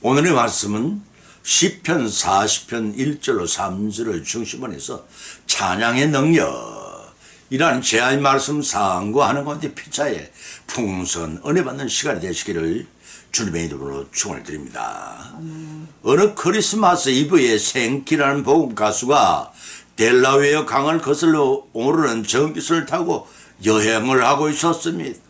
오늘의 말씀은 시편 40편 1절로 3절을 중심으로 해서 찬양의 능력이라는 제할 말씀 상고하는 가운데 피차에 풍성한 은혜 받는 시간이 되시기를 주님의 이름으로 축원을 드립니다. 어느 크리스마스 이브에 생키라는 복음 가수가 델라웨어 강을 거슬러 오르는 전기선을 타고 여행을 하고 있었습니다.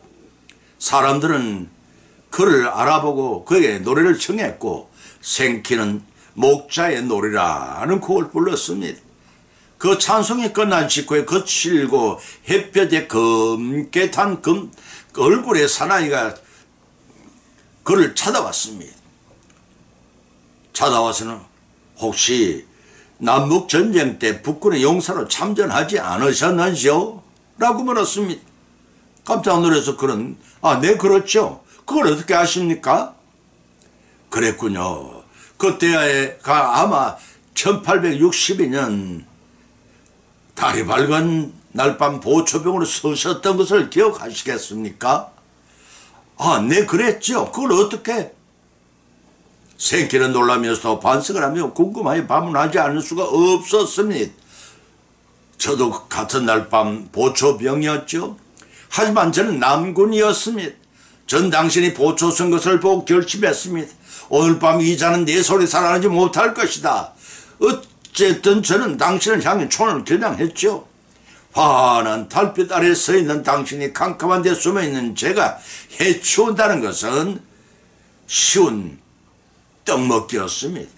사람들은 그를 알아보고 그에게 노래를 청했고 생키는 목자의 노래라는 곡을 불렀습니다. 그 찬송이 끝난 직후에 거칠고 햇볕에 검게 탄 얼굴의 사나이가 그를 찾아왔습니다. 찾아와서는 혹시 남북전쟁 때 북군의 용사로 참전하지 않으셨는지요? 라고 물었습니다. 깜짝 놀라서 그는 네 그렇죠. 그걸 어떻게 아십니까? 그랬군요. 그때가 아마 1862년 달이 밝은 날밤 보초병으로 서셨던 것을 기억하시겠습니까? 네 그랬죠. 그걸 어떻게? 생기는 놀라면서 반성을 하며 궁금하여 반문하지 않을 수가 없었습니다. 저도 같은 날밤 보초병이었죠. 하지만 저는 남군이었습니다. 전 당신이 보초 쓴 것을 보고 결심했습니다. 오늘 밤 이자는 내 손에 살아나지 못할 것이다. 어쨌든 저는 당신을 향해 총을 겨냥했죠. 환한 달빛 아래 서 있는 당신이 캄캄한 데 숨어있는 제가 해치운다는 것은 쉬운 떡먹기였습니다.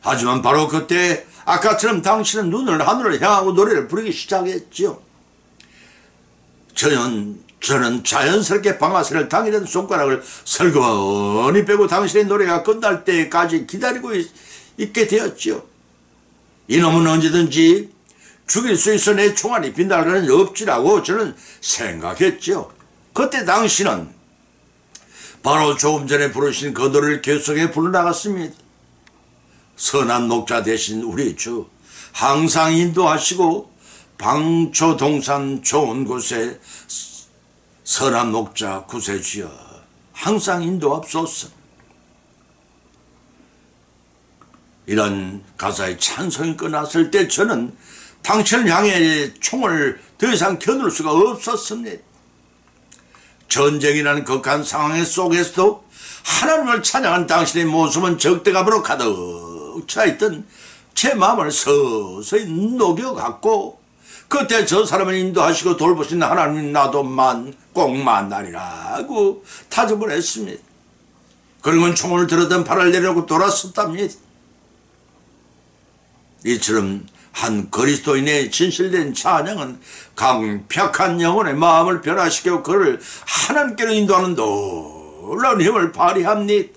하지만 바로 그때 아까처럼 당신은 눈을 하늘을 향하고 노래를 부르기 시작했죠. 저는 자연스럽게 방아쇠를 당기는 손가락을 설거니 빼고 당신의 노래가 끝날 때까지 기다리고 있게 되었죠. 이놈은 언제든지 죽일 수 있어 내 총알이 빈달가는 없지라고 저는 생각했죠. 그때 당신은 바로 조금 전에 부르신 그 노래를 계속해 불러나갔습니다. 선한 목자 대신 우리 주 항상 인도하시고 방초 동산 좋은 곳에 선한 목자 구세주여 항상 인도하옵소서. 이런 가사의 찬송이 끝났을 때 저는 당신을 향해 총을 더 이상 겨눌 수가 없었습니다. 전쟁이라는 극한 상황 속에서도 하나님을 찬양한 당신의 모습은 적대감으로 가득 차있던 제 마음을 서서히 녹여갔고 그때 저 사람을 인도하시고 돌보신 하나님 나도 꼭 만나리라고 다짐을 했습니다. 그리고는 총을 들었던 팔을 내려놓고 돌아섰답니다. 이처럼 한 그리스도인의 진실된 찬양은 강팍한 영혼의 마음을 변화시키고 그를 하나님께로 인도하는 놀라운 힘을 발휘합니다.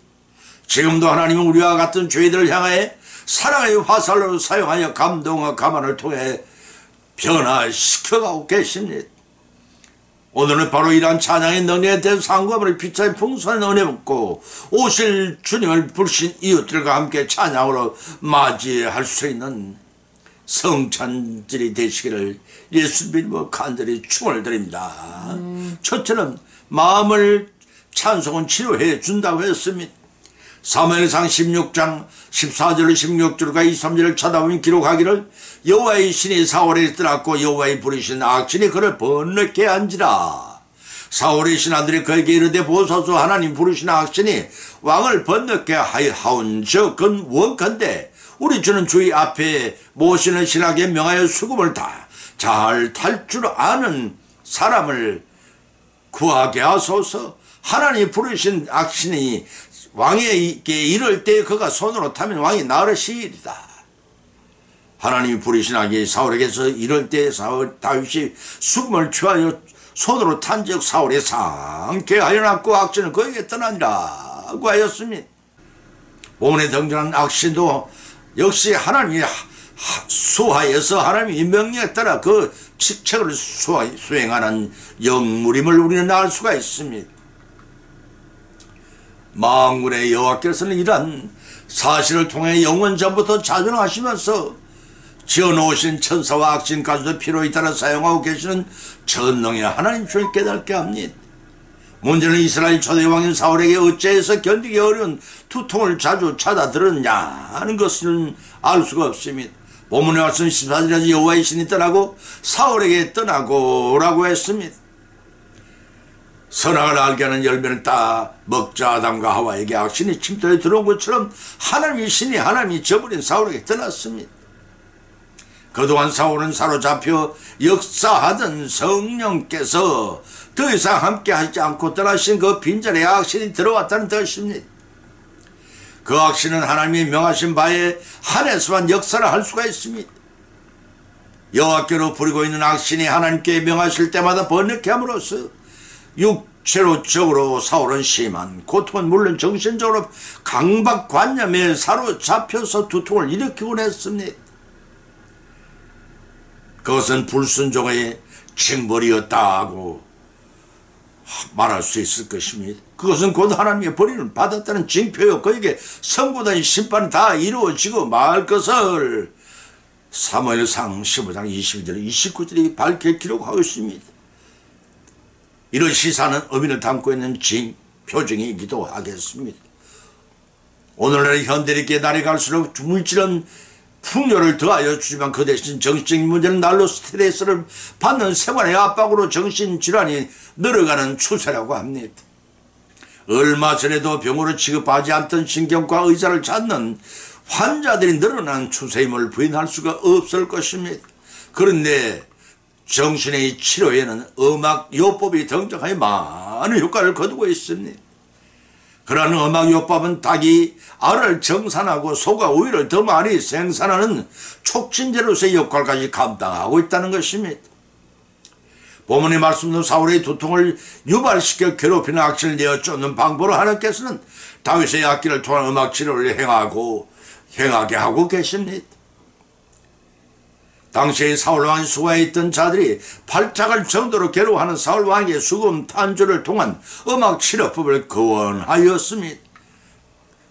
지금도 하나님은 우리와 같은 죄인들을 향해 사랑의 화살로 사용하여 감동과 감화를 통해 변화시켜가고 계십니다. 오늘은 바로 이러한 찬양의 능력에 대한 상고함을 피차에 풍성한 은혜 받고 오실 주님을 부르신 이웃들과 함께 찬양으로 맞이할 수 있는 성찬절이 되시기를 예수님으로 간절히 축원을 드립니다. 첫째는 마음을 찬송은 치료해 준다고 했습니다. 사무엘상 16장 14절로 16절과 23절을 찾아보면 기록하기를 여호와의 신이 사울에 떠났고 여호와의 부르신 악신이 그를 번뇌케 한지라. 사울의 신하들이 그에게 이르되 보소서 하나님 부르신 악신이 왕을 번뇌케 하온즉 그건 원컨대 우리 주는 주의 앞에 모시는 신하에게 명하여 수금을 다 잘 탈 줄 아는 사람을 구하게 하소서. 하나님 부르신 악신이 왕에게 이를 때 그가 손으로 타면 왕이 나으시리다. 하나님이 부르신 악이 사울에게서 이럴 때 다윗이 수금을 취하여 손으로 탄즉 사울이 상쾌하여 났고 악신은 그에게 떠나니라고 하였습니다. 본문에 등장한 악신도 역시 하나님이 수하여서 하나님의 명령에 따라 그 직책을 수행하는 영물임을 우리는 알 수가 있습니다. 만군의 여호와께서는 이러한 사실을 통해 영원 전부터 자존하시면서 지어놓으신 천사와 악신까지도 필요에 따라 사용하고 계시는 전능의 하나님 주를 깨닫게 합니다. 문제는 이스라엘 초대 왕인 사울에게 어째서 견디기 어려운 두통을 자주 찾아들었냐 하는 것은 알 수가 없습니다. 본문에 말씀 14절에서 여호와의 신이 떠나고 사울에게 떠나고 라고 했습니다. 선악을 알게 하는 열매를 따 먹자 아담과 하와에게 악신이 침투해 들어온 것처럼 하나님의 신이 하나님이 저버린 사울에게 떠났습니다. 그동안 사울은 사로잡혀 역사하던 성령께서 더 이상 함께 하지 않고 떠나신 그 빈자리에 악신이 들어왔다는 뜻입니다. 그 악신은 하나님이 명하신 바에 한해서만 역사를 할 수가 있습니다. 여호와께로 부리고 있는 악신이 하나님께 명하실 때마다 번역케 함으로써 육체로적으로 사울은 심한 고통은 물론 정신적으로 강박관념에 사로잡혀서 두통을 일으키곤 했습니다. 그것은 불순종의 징벌이었다고 말할 수 있을 것입니다. 그것은 곧 하나님의 벌이를 받았다는 징표요 그에게 선고된 심판이 다 이루어지고 말 것을 사무엘상 15장 22절 29절이 밝게 기록하고 있습니다. 이런 시사는 의미를 담고 있는 징표정이기도 하겠습니다. 오늘날 현대인께 날이 갈수록 물질은 풍요를 더하여 주지만 그 대신 정신적인 문제는 날로 스트레스를 받는 생활의 압박으로 정신질환이 늘어가는 추세라고 합니다. 얼마 전에도 병으로 취급하지 않던 신경과 의사를 찾는 환자들이 늘어난 추세임을 부인할 수가 없을 것입니다. 그런데 정신의 치료에는 음악요법이 등장하여 많은 효과를 거두고 있습니다. 그러한 음악요법은 닭이 알을 정산하고 소가 우유를 더 많이 생산하는 촉진제로서의 역할까지 감당하고 있다는 것입니다. 본문의 말씀도 사울의 두통을 유발시켜 괴롭히는 악신을 내어 쫓는 방법으로 하나님께서는 다윗의 악기를 통한 음악치료를 행하게 하고 계십니다. 당시에 사울왕이 수하에 있던 자들이 발작할 정도로 괴로워하는 사울왕의 수금 탄주를 통한 음악치료법을 거원하였습니다.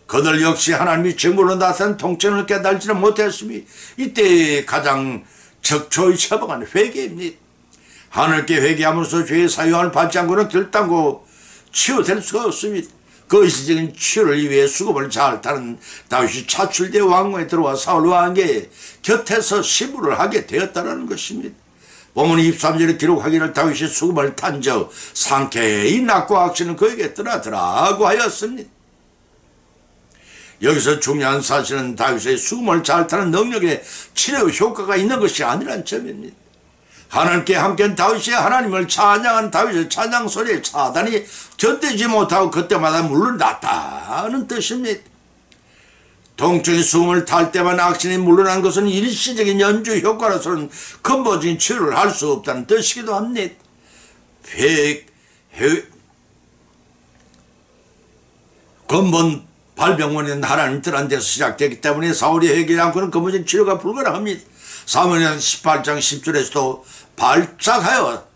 그들 역시 하나님이 증거로 나타난 통치를 깨달지는 못했으니 이때 가장 적초의 처방한 회개입니다. 하늘께 회개함으로써 죄의 사유함을 받지 않고는 결단코 치유될 수가 없습니다. 그 일시적인 치유를 위해 수금을 잘 타는 다윗이 차출대 왕궁에 들어와 사울 왕의 곁에서 시부를 하게 되었다는 것입니다. 본문 23절에 기록하기를 다윗이 수금을 탄 적 상쾌히 낫고 악신은 그에게 떠나더라고 하였습니다. 여기서 중요한 사실은 다윗의 수금을 잘 타는 능력에 치료 효과가 있는 것이 아니란 점입니다. 하나님께 함께한 다윗이 하나님을 찬양한 다윗의 찬양 소리에 사단이 견디지 못하고 그때마다 물러났다는 뜻입니다. 동쪽의 수금을 탈 때만 악신이 물러난 것은 일시적인 연주 효과로서는 근본적인 치료를 할 수 없다는 뜻이기도 합니다. 근본 발병원은 하나님 뜻한 데서 시작되기 때문에 사울이 회개하지 않고는 근본적인 치료가 불가능합니다. 사무엘상 18장 10절에서도 발작하여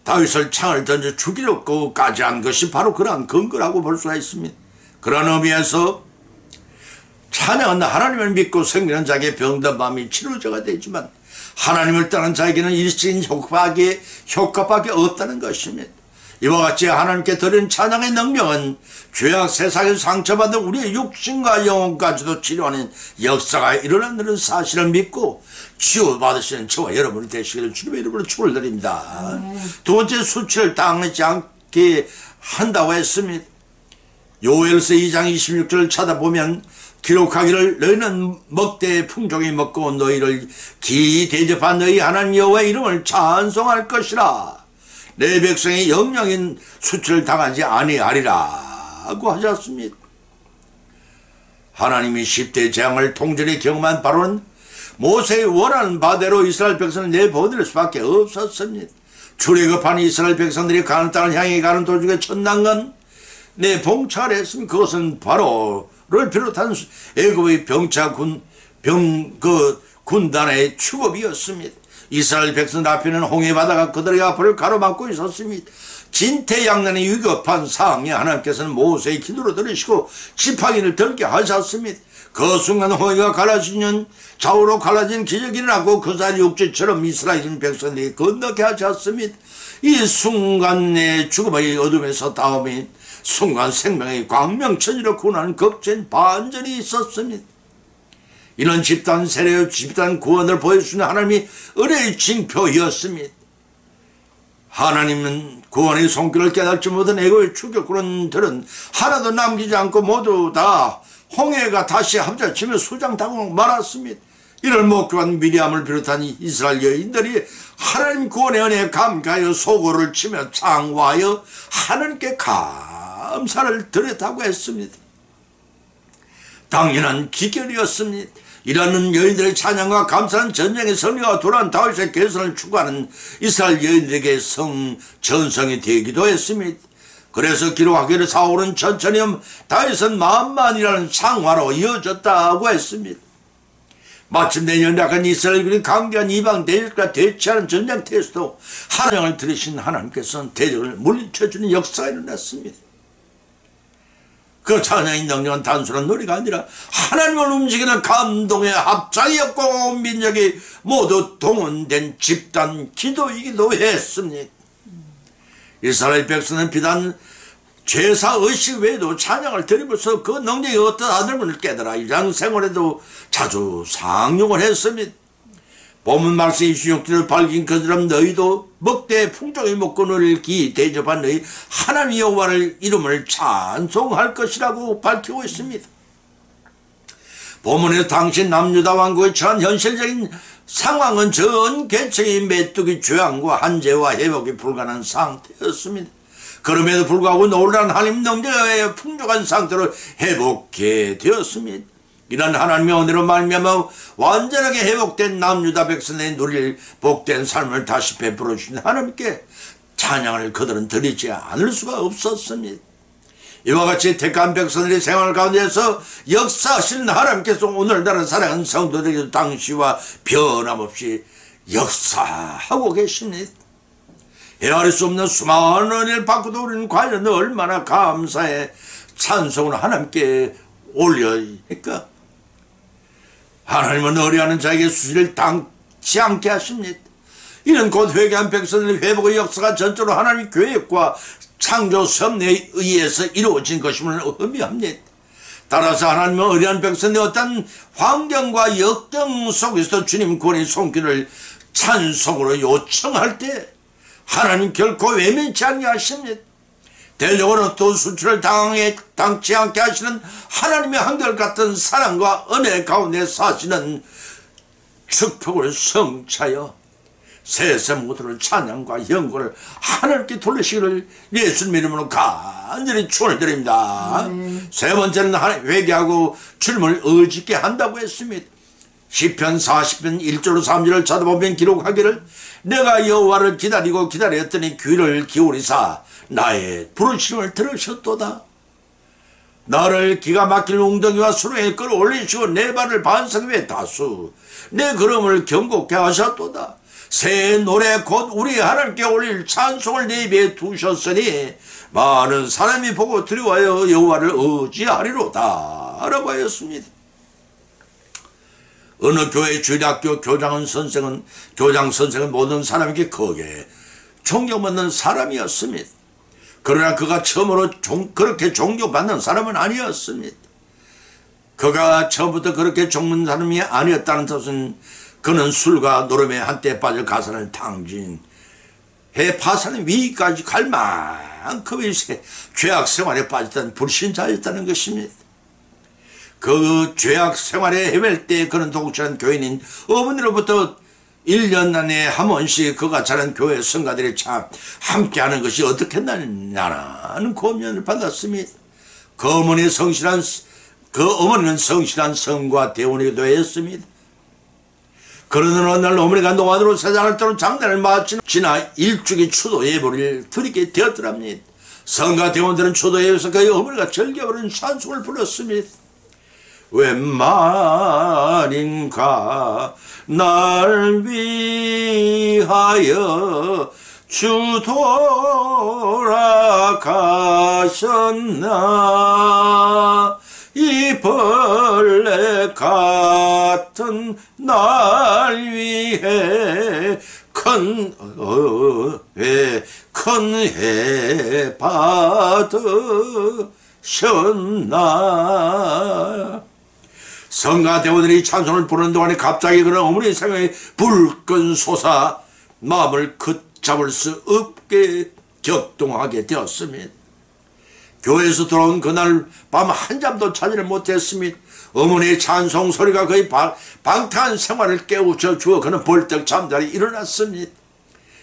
다윗을 창을 던져 죽이려고까지 한 것이 바로 그러한 근거라고 볼 수가 있습니다. 그런 의미에서 찬양은 하나님을 믿고 섬기는 자에게 병든 마음이 치료자가 되지만 하나님을 떠난 자에게는 일시적인 효과밖에 없다는 것입니다. 이와 같이 하나님께 드리는 찬양의 능력은 죄악 세상에서 상처받은 우리의 육신과 영혼까지도 치료하는 역사가 일어나는 사실을 믿고 치유받으시는 저와 여러분이 되시기를 주님의 이름으로 축원을 드립니다. 두 번째, 수치를 당하지 않게 한다고 했습니다. 요엘서 2장 26절을 찾아보면 기록하기를 너희는 먹되 풍족히 먹고 너희를 기이 대접한 너희 하나님 여호와의 이름을 찬송할 것이라. 내 백성의 영영인 수치를 당하지 아니하리라고 하셨습니다. 하나님이 10대 재앙을 통전히 경험한 바로는 모세의 원하는 바대로 이스라엘 백성을 내보낼 수밖에 없었습니다. 출애굽한 이스라엘 백성들이 가나안 땅을 향해 가는 도중에 첫난 건 봉차를 했으면 그것은 바로를 비롯한 애굽의 군단의 추급이었습니다. 이스라엘 백성들 앞에는 홍해 바다가 그들의 앞을 가로막고 있었습니다. 진퇴양난의 위급한 상황에 하나님께서는 모세의 기도로 들으시고 지팡이를 들게 하셨습니다. 그 순간 홍해가 갈라지는 좌우로 갈라진 기적이 일어나고 그 사이 육지처럼 이스라엘 백성들이 건너게 하셨습니다. 이 순간 내 죽음의 어둠에서 다음인 순간 생명의 광명천지로 구원하는 극진 반전이 있었습니다. 이런 집단 세례의 집단 구원을 보여주는 하나님이 은혜의 징표였습니다. 하나님은 구원의 손길을 깨닫지 못한 애고의 추격꾼들은 하나도 남기지 않고 모두 다 홍해가 다시 합작치며 수장당하고 말았습니다. 이를 목격한 미리암을 비롯한 이스라엘 여인들이 하나님 구원의 은혜에 감사하여 소고를 치며 창화하여 하나님께 감사를 드렸다고 했습니다. 당연한 기결이었습니다. 이라는 여인들의 찬양과 감사는 전쟁의 승리와 돌아온 다윗의 개선을 추구하는 이스라엘 여인들에게 전성이 되기도 했습니다. 그래서 기록하기를 사울은 천천히 다윗은 만만이라는 상화로 이어졌다고 했습니다. 마침내 연약한 이스라엘군이 강대한 이방 대적과 대치하는 전쟁터에서도 하나님을 들으신 하나님께서는 대적을 물리쳐주는 역사가 일어났습니다. 그 찬양의 능력은 단순한 노래가 아니라 하나님을 움직이는 감동의 합창이었고 온 민족이 모두 동원된 집단 기도이기도 했습니다. 이스라엘 백성은 비단 제사의식 외에도 찬양을 드리면서 그 능력이 어떠하다는 깨달아 일상생활에도 자주 상용을 했습니다. 본문 말씀 26절을 밝힌 것처럼 너희도 먹되 풍족의 먹건을 대접한 너희 하나님 여호와를 이름을 찬송할 것이라고 밝히고 있습니다. 본문에서 당시 남유다 왕국의 처한 현실적인 상황은 전 계층의 메뚜기 죄악과 한재와 회복이 불가능한 상태였습니다. 그럼에도 불구하고 놀라운 하나님 능력에 풍족한 상태로 회복해 되었습니다. 이런 하나님의 은혜로 말미암아 완전하게 회복된 남유다 백성의 누릴 복된 삶을 다시 베풀어 주신 하나님께 찬양을 그들은 드리지 않을 수가 없었습니다. 이와 같이 택한 백성들의 생활 가운데서 역사하시는 하나님께서 오늘날은 사랑하는 성도들에게도 당시와 변함없이 역사하고 계십니다. 헤아릴 수 없는 수많은 은혜를 받고도 우리는 과연 얼마나 감사해 찬송을 하나님께 올려니까. 하나님은 의뢰하는 자에게 수지를 당치 않게 하십니다. 이는 곧 회개한 백성들의 회복의 역사가 전적으로 하나님의 계획과 창조 섭리에 의해서 이루어진 것임을 의미합니다. 따라서 하나님은 의뢰한 백성의 어떤 환경과 역경 속에서 주님 구원의 손길을 찬송으로 요청할 때 하나님 결코 외면치 않게 하십니다. 대적으로 또 수출을 당치 않게 하시는 하나님의 한결같은 사랑과 은혜 가운데 사시는 축복을 성차여 세세 모두를 찬양과 영광을 하나님께 돌리시기를 예수님 이름으로 간절히 축원을 드립니다. 세 번째는 하나님 회개하고 주님을 의지케 한다고 했습니다. 시편 40편 1절로 3절을 찾아보면 기록하기를 내가 여호와를 기다리고 기다렸더니 귀를 기울이사 나의 부르심을 들으셨도다. 나를 기가 막힐 웅덩이와 수렁에 끌어올리시고 내 발을 반석 위에 다수 내 걸음을 경고케 하셨도다. 새 노래 곧 우리 하나님께 올릴 찬송을 내 입에 두셨으니 많은 사람이 보고 두려워하여 여호와를 의지하리로다 라고 하였습니다. 어느 교회 주일학교 교장 선생은 모든 사람에게 크게 존경받는 사람이었습니다. 그러나 그가 처음으로 그렇게 존경받는 사람은 아니었습니다. 그가 처음부터 그렇게 존경받는 사람이 아니었다는 뜻은 그는 술과 노름에 한때 빠져 가산을 탕진해 파산의 위기까지 갈 만큼의 죄악 생활에 빠졌던 불신자였다는 것입니다. 그 죄악 생활에 헤맬 때 그는 독실한 교인인 어머니로부터 1년 안에 한 번씩 그가 자란 교회 성가들이 참 함께하는 것이 어떻겠느냐는 고민을 받았습니다. 그 어머니는 성실한 성과 대원이기도 했습니다. 그러던 어느 날 어머니가 노안으로 세상을 떠는 장례를 마친 지나 일주기 추도 예보를 드리게 되었더랍니다. 성가 대원들은 추도 예배에서 그의 어머니가 즐겨버린 찬송을 불렀습니다. 웬 말인가 날 위하여 주 돌아가셨나 이 벌레 같은 날 위해 큰 큰 해 받으셨나. 성가 대원들이 찬송을 부르는 동안에 갑자기 그런 어머니의 생각에 불끈 솟아 마음을 걷잡을 수 없게 격동하게 되었습니다. 교회에서 돌아온 그날 밤 한잠도 자지를 못했습니다. 어머니의 찬송 소리가 거의 방탕한 생활을 깨우쳐 주어 그는 벌떡 잠자리 일어났습니다.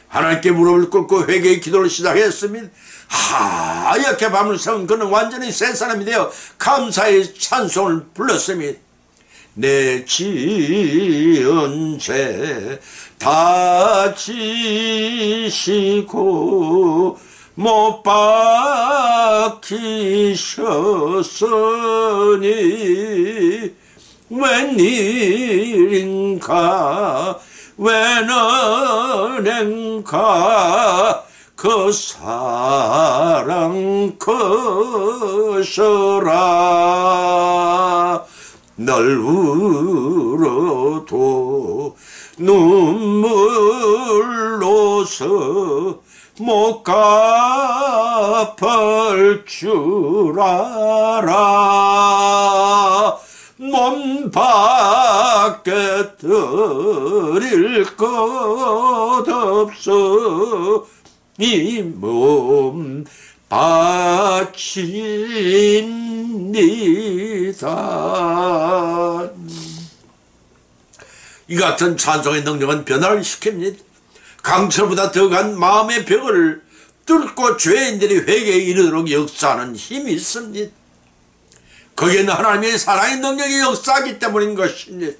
하나님께 무릎을 꿇고 회개의 기도를 시작했습니다. 하얗게 밤을 새운 그는 완전히 새 사람이 되어 감사의 찬송을 불렀습니다. 내 지은 죄 다 지시고 못 박히셨으니 웬일인가 웬은행가 그 사랑 커서라. 널 울어도 눈물로서 못 갚을 줄 알아. 몸 밖에 드릴 것 없어 이 몸 바칩니다. 이 같은 찬송의 능력은 변화를 시킵니다. 강철보다 더 간 마음의 벽을 뚫고 죄인들이 회개에 이르도록 역사하는 힘이 있습니다. 거기에는 하나님의 사랑의 능력이 역사하기 때문인 것입니다.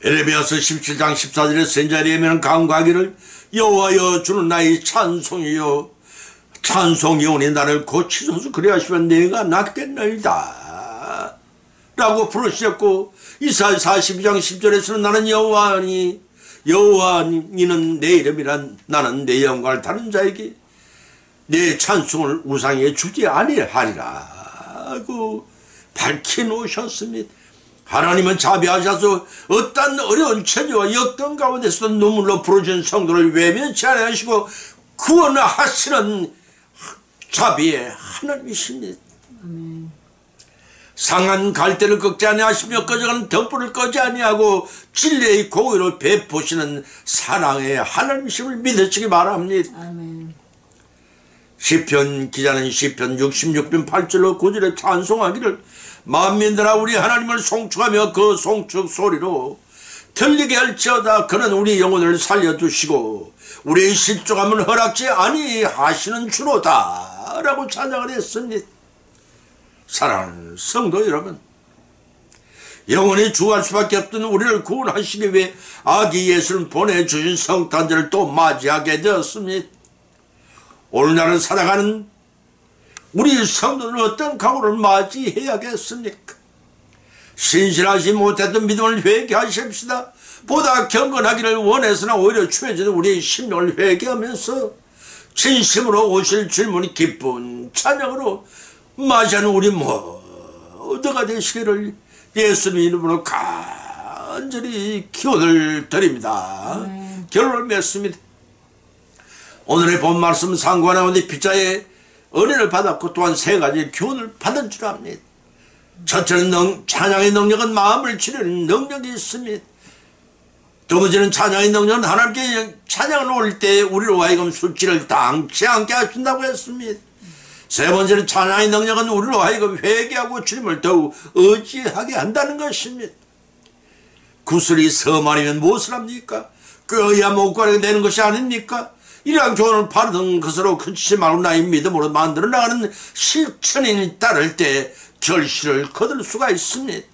에레미야서 17장 14절에 선지자 예레미야는 간구하기를 여호와여 주는 나의 찬송이여 찬송이오니 나를 고치소서 그리하시면 내가 낫겠나이다 라고 부르셨고, 이사야 42장 10절에서는 나는 여호와니 여호와니는 내 이름이란 나는 내 영광을 다른 자에게 내 찬송을 우상에 주지 아니하리라고 밝히 놓으셨습니다. 하나님은 자비하셔서 어떤 어려운 처지와 역경 가운데서도 눈물로 부르신 성도를 외면치 아니하시고 구원하시는 자비의 하나님이십니다. 상한 갈대를 꺾지 아니하시며 꺼져가는 덕불을 꺼지 아니하고 진리의 공의를 베푸시는 사랑의 하나님이심을 믿으시기 바랍니다. 아멘. 시편 기자는 시편 66편 8절로 9절에 찬송하기를 만민들아 우리 하나님을 송축하며 그 송축 소리로 들리게 할지어다. 그는 우리 영혼을 살려두시고 우리의 실족함을 허락지 아니하시는 주로다 라고 찬양을 했습니다. 사랑하는 성도 여러분, 영원히 주할 수밖에 없던 우리를 구원하시기 위해 아기 예수를 보내주신 성탄절을 또 맞이하게 되었습니다. 오늘날을 살아가는 우리 성도는 어떤 각오를 맞이해야겠습니까? 신실하지 못했던 믿음을 회개하십시다. 보다 경건하기를 원해서나 오히려 추해지는 우리의 심령을 회개하면서 진심으로 오실 주님의 기쁜 찬양으로 맞이하는 우리 모두가 되시기를 예수님 이름으로 간절히 기원을 드립니다. 결론을 맺습니다. 오늘의 본 말씀 상고하는 가운데 빗자의 은혜를 받았고 또한 세 가지 교훈을 받은 줄 압니다. 첫째는 찬양의 능력은 마음을 치료하는 능력이 있습니다. 두 번째는 찬양의 능력은 하나님께 찬양을 올릴 때 우리로 하여금 술취를 당치 않게 하신다고 했습니다. 세 번째는 찬양의 능력은 우리로 하여금 회개하고 주님을 더욱 의지하게 한다는 것입니다. 구슬이 서만이면 무엇을 합니까? 끄어야 못가리게 되는 것이 아닙니까? 이러한 교훈을 받은 것으로 그치지 말고 나의 믿음으로 만들어 나가는 실천인이 따를 때 결실을 거둘 수가 있습니다.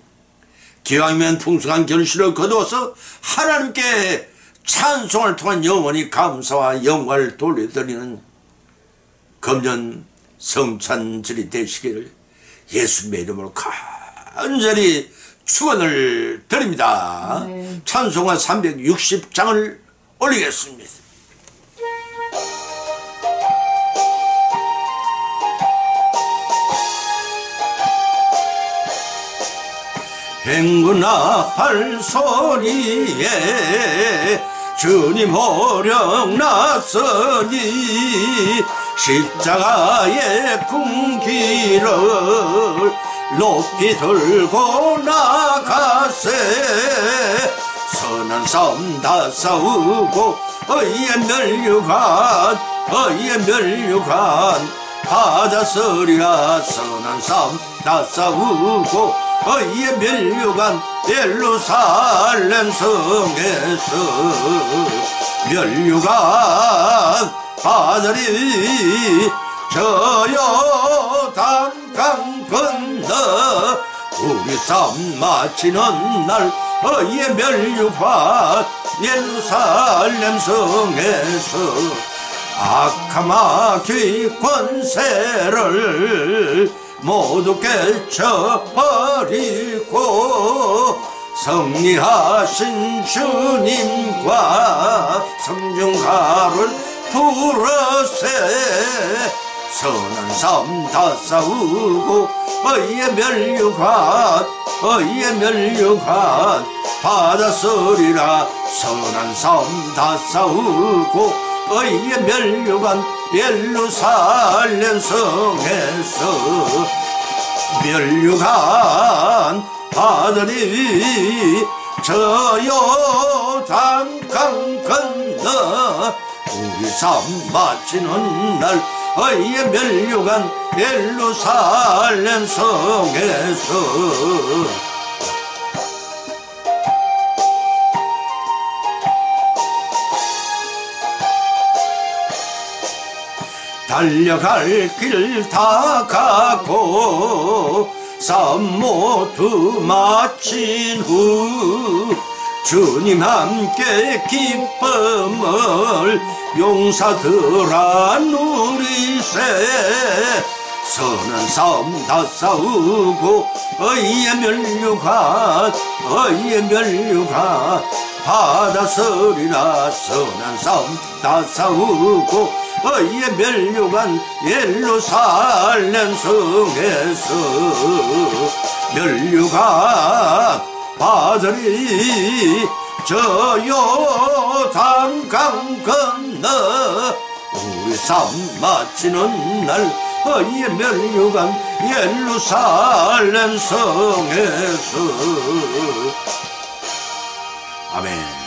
기왕이면 풍성한 결실을 거두어서 하나님께 찬송을 통한 영원히 감사와 영광을 돌려드리는 금년 성찬절이 되시기를 예수님의 이름으로 간절히 축원을 드립니다. 네. 찬송가 360장을 올리겠습니다. 행군아 발소리에 주님 호령 났으니 십자가의 군기를 높이 들고 나가세. 선한 싸움 다 싸우고 의의 멸류관 받았으리라. 선한 싸움 다 싸우고 의의 멸류관 예루살렘 성에서 멸류관 받으리. 저 요단 강 건너 우리 싸움 마치는 날 의의 멸류관 예루살렘 성에서 아카마귀 권세를 모두 깨쳐버리고 승리하신 주님과 성중가를 부르세. 선한 싸움 다 싸우고 의의 멸류관 받았으리라. 선한 싸움 다 싸우고 의의 멸류관 예루살렘 성에서 멸류관 받으리. 저 요단 강 건너 우리 싸움 마치는 날 의의 멸류관 예루살렘 성에서 달려갈 길 다 가고 싸움 모두 마친 후 주님 함께 기쁨을 용사들아 누리세. 선한 싸움 다 싸우고 의의 멸류관 받았으리라. 선한 싸움 다 싸우고 의의 멸류관 예루살렘 성에서 멸류관 받으리. 저 요단 강 건너 우리 싸움 마치는 날 의의 멸류관 예루살렘 성에서. 아멘.